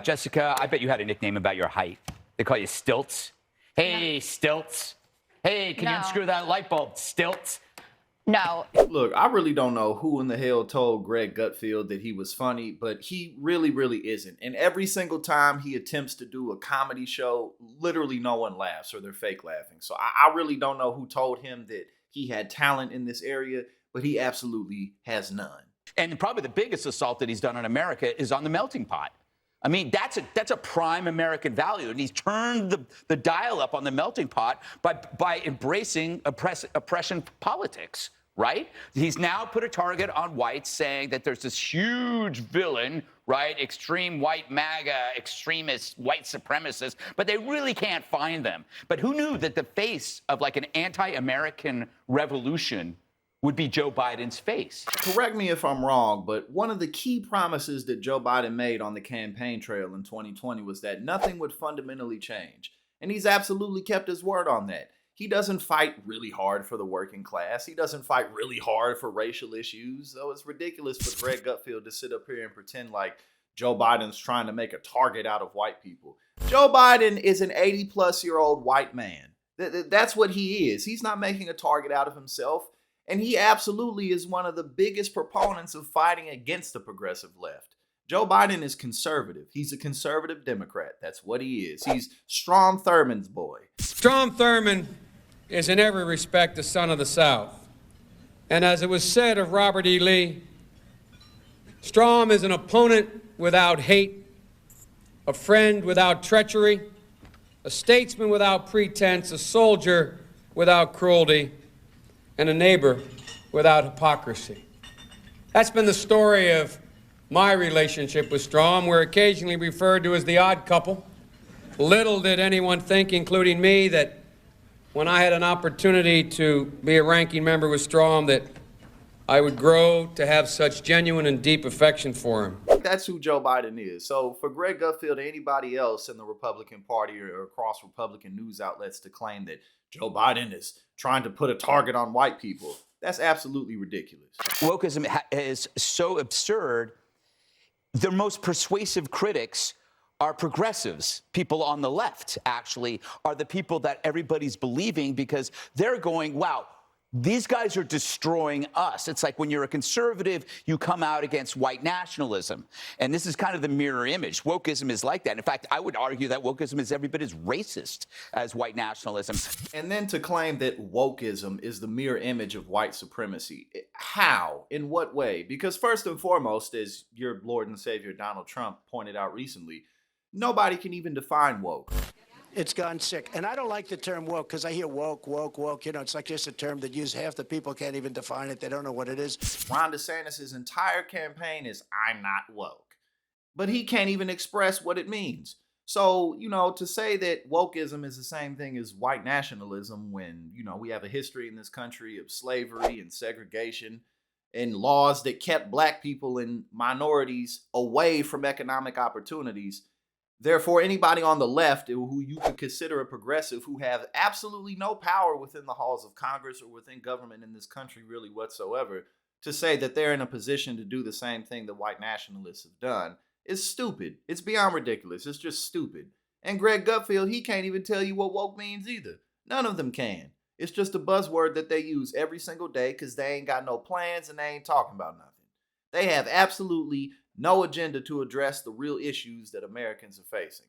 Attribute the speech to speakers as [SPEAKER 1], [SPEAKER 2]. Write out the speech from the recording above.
[SPEAKER 1] Jessica, I bet you had a nickname about your height. They call you Stilts. Hey, Stilts. Hey, can you unscrew that light bulb, Stilts?
[SPEAKER 2] No.
[SPEAKER 3] Look, I really don't know who in the hell told Greg Gutfeld that he was funny, but he really isn't. And every single time he attempts to do a comedy show, literally no one laughs or they're fake laughing. So I really don't know who told him that he had talent in this area, but he absolutely has none.
[SPEAKER 1] And probably the biggest assault that he's done on America is on the melting pot. I mean, that's a prime American value, and he's turned the dial up on the melting pot by embracing oppression politics, right? He's now put a target on whites, saying that there's this huge villain, right? Extreme white MAGA, extremist white supremacists, but they really can't find them. But who knew that the face of like an anti-American revolution would be Joe Biden's face?
[SPEAKER 3] Correct me if I'm wrong, but one of the key promises that Joe Biden made on the campaign trail in 2020 was that nothing would fundamentally change. And he's absolutely kept his word on that. He doesn't fight really hard for the working class. He doesn't fight really hard for racial issues. So it's ridiculous for Greg Gutfeld to sit up here and pretend like Joe Biden's trying to make a target out of white people. Joe Biden is an 80-plus-year-old white man. That's what he is. He's not making a target out of himself. And he absolutely is one of the biggest proponents of fighting against the progressive left. Joe Biden is conservative. He's a conservative Democrat. That's what he is. He's Strom Thurmond's boy.
[SPEAKER 4] Strom Thurmond is in every respect the son of the South. And as it was said of Robert E. Lee, Strom is an opponent without hate, a friend without treachery, a statesman without pretense, a soldier without cruelty, and a neighbor without hypocrisy. That's been the story of my relationship with Strom. We're occasionally referred to as the odd couple. Little did anyone think, including me, that when I had an opportunity to be a ranking member with Strom, that I would grow to have such genuine and deep affection for him.
[SPEAKER 3] That's who Joe Biden is. So for Greg Gutfeld or anybody else in the Republican Party or across Republican news outlets to claim that Joe Biden is trying to put a target on white people, that's absolutely ridiculous.
[SPEAKER 1] Wokeism is so absurd. The most persuasive critics are progressives. People on the left, actually, are the people that everybody's believing because they're going, wow, these guys are destroying us. It's like when you're a conservative, you come out against white nationalism. And this is kind of the mirror image. Wokeism is like that. In fact, I would argue that wokeism is every bit as racist as white nationalism.
[SPEAKER 3] And then to claim that wokeism is the mirror image of white supremacy. How? In what way? Because first and foremost, as your Lord and Savior Donald Trump pointed out recently, nobody can even define woke.
[SPEAKER 5] It's gone sick. And I don't like the term woke because I hear woke. You know, it's like just a term that half the people can't even define it. They don't know what it is.
[SPEAKER 3] Ron DeSantis' entire campaign is, I'm not woke. But he can't even express what it means. So, you know, to say that wokeism is the same thing as white nationalism when, you know, we have a history in this country of slavery and segregation and laws that kept black people and minorities away from economic opportunities. Therefore, anybody on the left who you could consider a progressive who have absolutely no power within the halls of Congress or within government in this country really whatsoever, to say that they're in a position to do the same thing that white nationalists have done is stupid. It's beyond ridiculous. It's just stupid. And Greg Gutfeld, he can't even tell you what woke means either. None of them can. It's just a buzzword that they use every single day because they ain't got no plans and they ain't talking about nothing. They have absolutely no agenda to address the real issues that Americans are facing.